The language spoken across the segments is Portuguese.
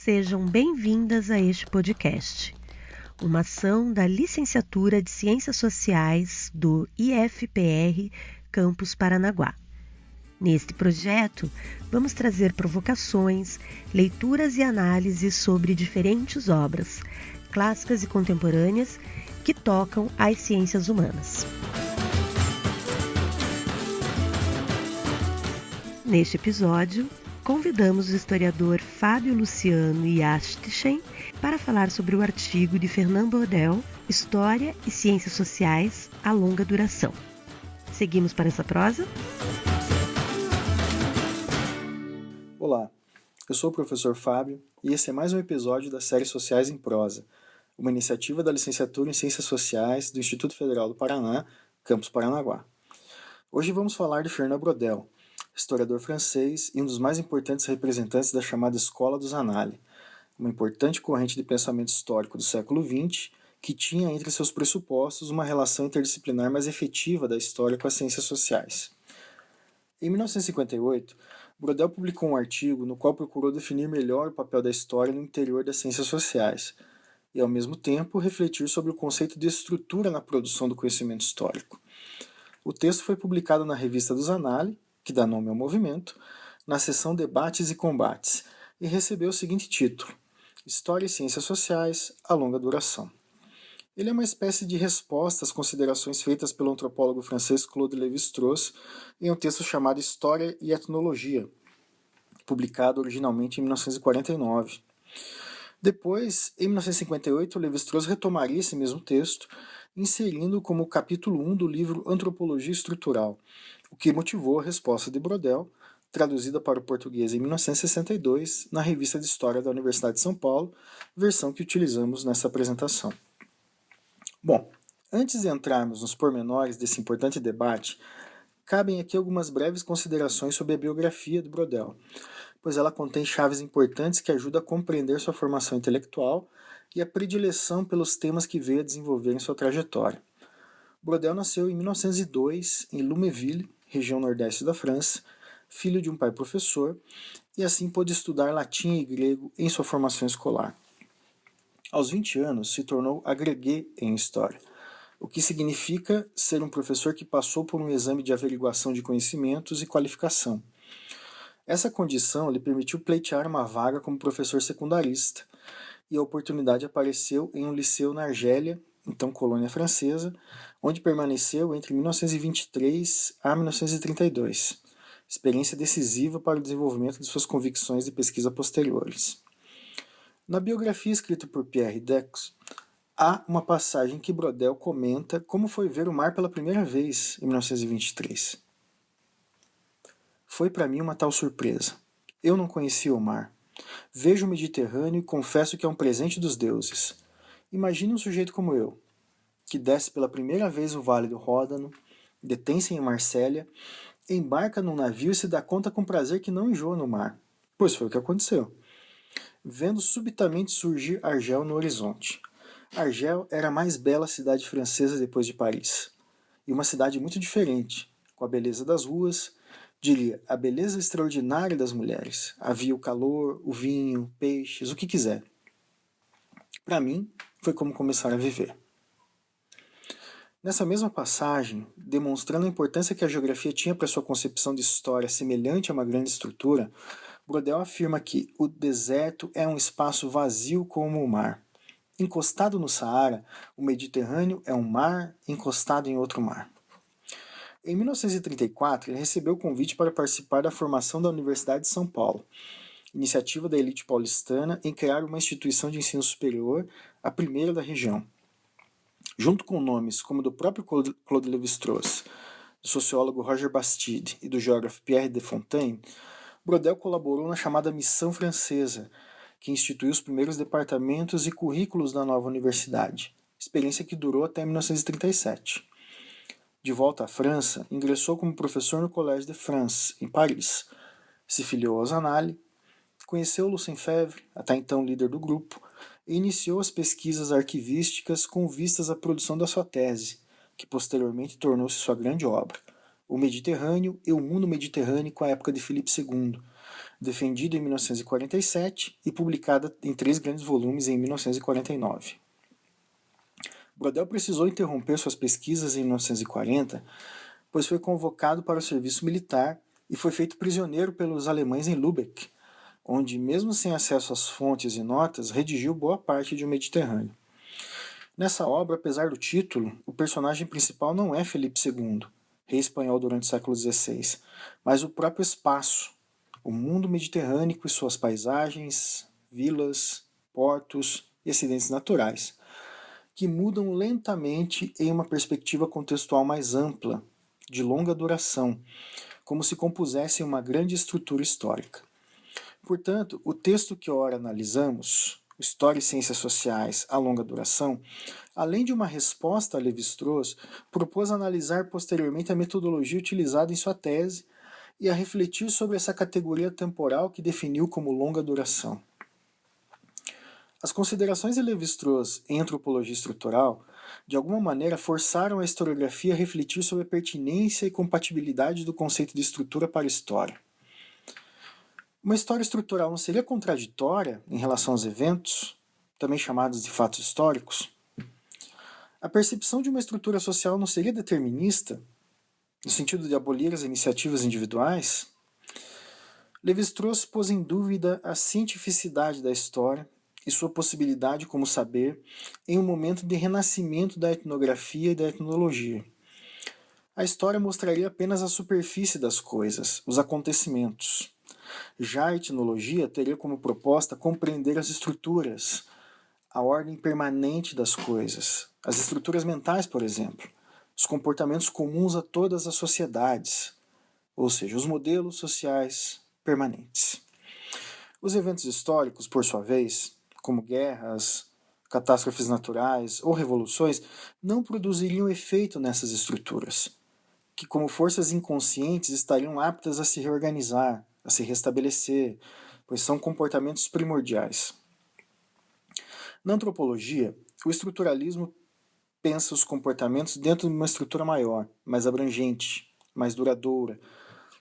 Sejam bem-vindas a este podcast, uma ação da Licenciatura de Ciências Sociais do IFPR Campus Paranaguá. Neste projeto, vamos trazer provocações, leituras e análises sobre diferentes obras, clássicas e contemporâneas, que tocam as ciências humanas. Neste episódio, convidamos o historiador Fábio Luciano Yastchen para falar sobre o artigo de Fernand Braudel, História e Ciências Sociais a longa duração. Seguimos para essa prosa? Olá, eu sou o professor Fábio e esse é mais um episódio da série Sociais em Prosa, uma iniciativa da Licenciatura em Ciências Sociais do Instituto Federal do Paraná, Campus Paranaguá. Hoje vamos falar de Fernand Braudel, historiador francês e um dos mais importantes representantes da chamada Escola dos Annales, uma importante corrente de pensamento histórico do século XX que tinha entre seus pressupostos uma relação interdisciplinar mais efetiva da história com as ciências sociais. Em 1958, Braudel publicou um artigo no qual procurou definir melhor o papel da história no interior das ciências sociais e, ao mesmo tempo, refletir sobre o conceito de estrutura na produção do conhecimento histórico. O texto foi publicado na Revista dos Annales, que dá nome ao movimento, na seção Debates e Combates, e recebeu o seguinte título: História e Ciências Sociais a longa duração. Ele é uma espécie de resposta às considerações feitas pelo antropólogo francês Claude Lévi-Strauss em um texto chamado História e Etnologia, publicado originalmente em 1949. Depois, em 1958, Lévi-Strauss retomaria esse mesmo texto, inserindo como capítulo 1 do livro Antropologia Estrutural, o que motivou a resposta de Braudel, traduzida para o português em 1962, na Revista de História da Universidade de São Paulo, versão que utilizamos nessa apresentação. Bom, antes de entrarmos nos pormenores desse importante debate, cabem aqui algumas breves considerações sobre a biografia de Braudel, pois ela contém chaves importantes que ajudam a compreender sua formação intelectual e a predileção pelos temas que veio a desenvolver em sua trajetória. Braudel nasceu em 1902 em Luméville, região nordeste da França, filho de um pai professor, e assim pôde estudar latim e grego em sua formação escolar. Aos 20 anos, se tornou agrégé em História, o que significa ser um professor que passou por um exame de averiguação de conhecimentos e qualificação. Essa condição lhe permitiu pleitear uma vaga como professor secundarista, e a oportunidade apareceu em um liceu na Argélia, então colônia francesa, onde permaneceu entre 1923 a 1932, experiência decisiva para o desenvolvimento de suas convicções de pesquisa posteriores. Na biografia escrita por Pierre Dex, há uma passagem que Braudel comenta como foi ver o mar pela primeira vez em 1923. Foi para mim uma tal surpresa. Eu não conhecia o mar. Vejo o Mediterrâneo e confesso que é um presente dos deuses. Imagine um sujeito como eu, que desce pela primeira vez o Vale do Ródano, detém-se em Marsella, embarca num navio e se dá conta com prazer que não enjoa no mar. Pois foi o que aconteceu. Vendo subitamente surgir Argel no horizonte. Argel era a mais bela cidade francesa depois de Paris. E uma cidade muito diferente, com a beleza das ruas, diria, a beleza extraordinária das mulheres. Havia o calor, o vinho, peixes, o que quiser. Para mim, foi como começar a viver. Nessa mesma passagem, demonstrando a importância que a geografia tinha para sua concepção de história semelhante a uma grande estrutura, Braudel afirma que o deserto é um espaço vazio como o mar. Encostado no Saara, o Mediterrâneo é um mar encostado em outro mar. Em 1934, ele recebeu o convite para participar da formação da Universidade de São Paulo, iniciativa da elite paulistana em criar uma instituição de ensino superior, a primeira da região. Junto com nomes como do próprio Claude Lévi-Strauss, do sociólogo Roger Bastide e do geógrafo Pierre de Fontaine, Braudel colaborou na chamada Missão Francesa, que instituiu os primeiros departamentos e currículos da nova universidade, experiência que durou até 1937. De volta à França, ingressou como professor no Collège de France, em Paris. Se filiou aos Annales, conheceu Lucien Febvre, até então líder do grupo, e iniciou as pesquisas arquivísticas com vistas à produção da sua tese, que posteriormente tornou-se sua grande obra, O Mediterrâneo e o Mundo Mediterrâneo com a época de Filipe II, defendida em 1947 e publicada em 3 grandes volumes em 1949. Brodel precisou interromper suas pesquisas em 1940, pois foi convocado para o serviço militar e foi feito prisioneiro pelos alemães em Lübeck, onde, mesmo sem acesso às fontes e notas, redigiu boa parte de O Mediterrâneo. Nessa obra, apesar do título, o personagem principal não é Felipe II, rei espanhol durante o século XVI, mas o próprio espaço, o mundo mediterrâneo e suas paisagens, vilas, portos e acidentes naturais, que mudam lentamente em uma perspectiva contextual mais ampla, de longa duração, como se compusessem uma grande estrutura histórica. Portanto, o texto que ora analisamos, História e Ciências Sociais a longa duração, além de uma resposta a Lévi-Strauss, propôs analisar posteriormente a metodologia utilizada em sua tese e a refletir sobre essa categoria temporal que definiu como longa duração. As considerações de Lévi-Strauss em antropologia estrutural, de alguma maneira, forçaram a historiografia a refletir sobre a pertinência e compatibilidade do conceito de estrutura para a história. Uma história estrutural não seria contraditória em relação aos eventos, também chamados de fatos históricos? A percepção de uma estrutura social não seria determinista, no sentido de abolir as iniciativas individuais? Lévi-Strauss pôs em dúvida a cientificidade da história e sua possibilidade como saber em um momento de renascimento da etnografia e da etnologia. A história mostraria apenas a superfície das coisas, os acontecimentos. Já a etnologia teria como proposta compreender as estruturas, a ordem permanente das coisas, as estruturas mentais, por exemplo, os comportamentos comuns a todas as sociedades, ou seja, os modelos sociais permanentes. Os eventos históricos, por sua vez, como guerras, catástrofes naturais ou revoluções, não produziriam efeito nessas estruturas, que como forças inconscientes estariam aptas a se reorganizar, a se restabelecer, pois são comportamentos primordiais. Na antropologia, o estruturalismo pensa os comportamentos dentro de uma estrutura maior, mais abrangente, mais duradoura,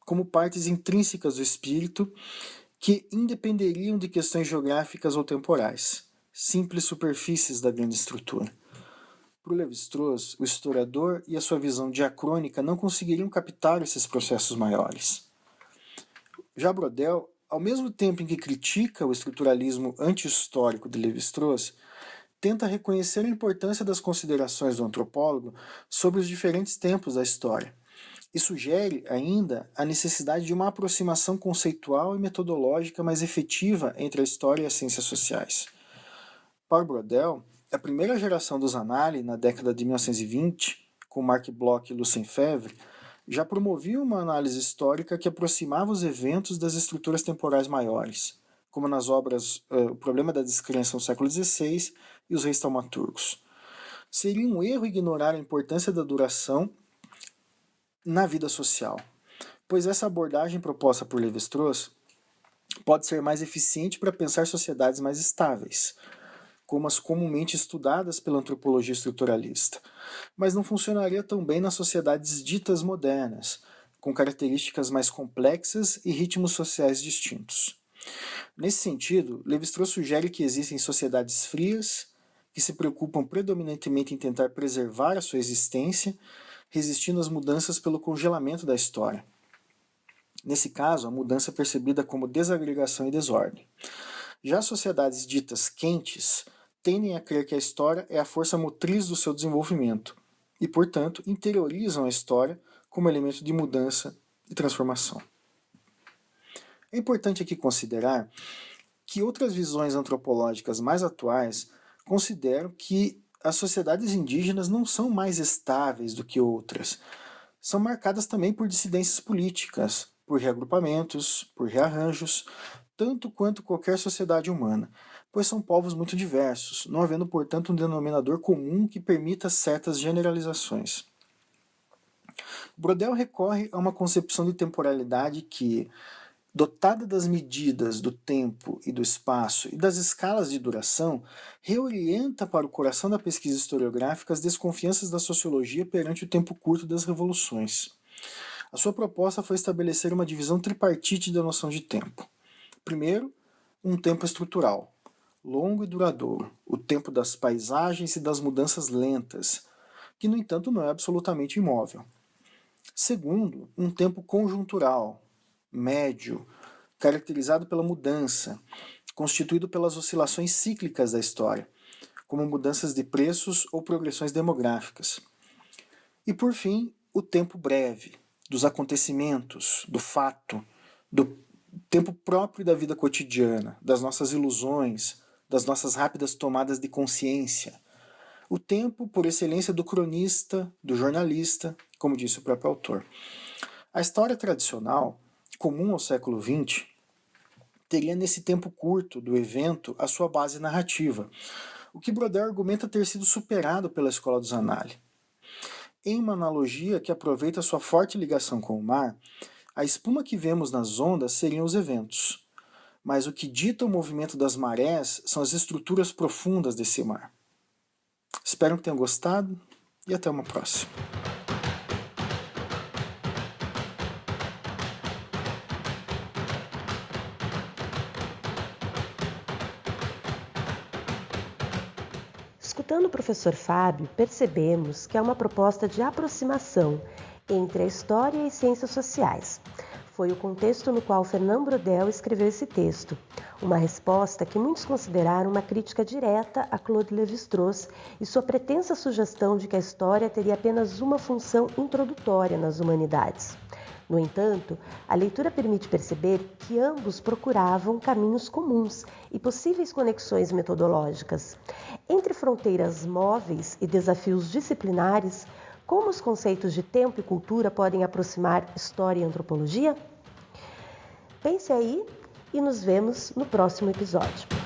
como partes intrínsecas do espírito que independeriam de questões geográficas ou temporais, simples superfícies da grande estrutura. Para o Lévi-Strauss, o historiador e a sua visão diacrônica não conseguiriam captar esses processos maiores. Já Brodel, ao mesmo tempo em que critica o estruturalismo anti-histórico de Lévi-Strauss, tenta reconhecer a importância das considerações do antropólogo sobre os diferentes tempos da história, e sugere ainda a necessidade de uma aproximação conceitual e metodológica mais efetiva entre a história e as ciências sociais. Para Brodel, a primeira geração dos Annales, na década de 1920, com Marc Bloch e Lucien Febvre, já promovia uma análise histórica que aproximava os eventos das estruturas temporais maiores, como nas obras O Problema da Descrença no século XVI e Os Reis Taumaturgos. Seria um erro ignorar a importância da duração na vida social, pois essa abordagem proposta por Lévi-Strauss pode ser mais eficiente para pensar sociedades mais estáveis, como as comumente estudadas pela antropologia estruturalista, mas não funcionaria tão bem nas sociedades ditas modernas, com características mais complexas e ritmos sociais distintos. Nesse sentido, Lévi-Strauss sugere que existem sociedades frias, que se preocupam predominantemente em tentar preservar a sua existência, resistindo às mudanças pelo congelamento da história. Nesse caso, a mudança é percebida como desagregação e desordem. Já as sociedades ditas quentes tendem a crer que a história é a força motriz do seu desenvolvimento e, portanto, interiorizam a história como elemento de mudança e transformação. É importante aqui considerar que outras visões antropológicas mais atuais consideram que as sociedades indígenas não são mais estáveis do que outras. São marcadas também por dissidências políticas, por reagrupamentos, por rearranjos, tanto quanto qualquer sociedade humana, pois são povos muito diversos, não havendo, portanto, um denominador comum que permita certas generalizações. Brodel recorre a uma concepção de temporalidade que, dotada das medidas do tempo e do espaço e das escalas de duração, reorienta para o coração da pesquisa historiográfica as desconfianças da sociologia perante o tempo curto das revoluções. A sua proposta foi estabelecer uma divisão tripartite da noção de tempo. Primeiro, um tempo estrutural, longo e duradouro, o tempo das paisagens e das mudanças lentas, que, no entanto, não é absolutamente imóvel. Segundo, um tempo conjuntural, médio, caracterizado pela mudança, constituído pelas oscilações cíclicas da história, como mudanças de preços ou progressões demográficas. E, por fim, o tempo breve, dos acontecimentos, do fato, do tempo próprio da vida cotidiana, das nossas ilusões, das nossas rápidas tomadas de consciência. O tempo, por excelência, do cronista, do jornalista, como disse o próprio autor. A história tradicional, comum ao século XX, teria nesse tempo curto do evento a sua base narrativa, o que Brodel argumenta ter sido superado pela escola dos Annales. Em uma analogia que aproveita sua forte ligação com o mar, a espuma que vemos nas ondas seriam os eventos, mas o que dita o movimento das marés são as estruturas profundas desse mar. Espero que tenham gostado e até uma próxima. Escutando o professor Fábio, percebemos que há uma proposta de aproximação entre a história e as ciências sociais. Foi o contexto no qual Fernand Braudel escreveu esse texto, uma resposta que muitos consideraram uma crítica direta a Claude Lévi-Strauss e sua pretensa sugestão de que a história teria apenas uma função introdutória nas humanidades. No entanto, a leitura permite perceber que ambos procuravam caminhos comuns e possíveis conexões metodológicas. Entre fronteiras móveis e desafios disciplinares, como os conceitos de tempo e cultura podem aproximar história e antropologia? Pense aí e nos vemos no próximo episódio.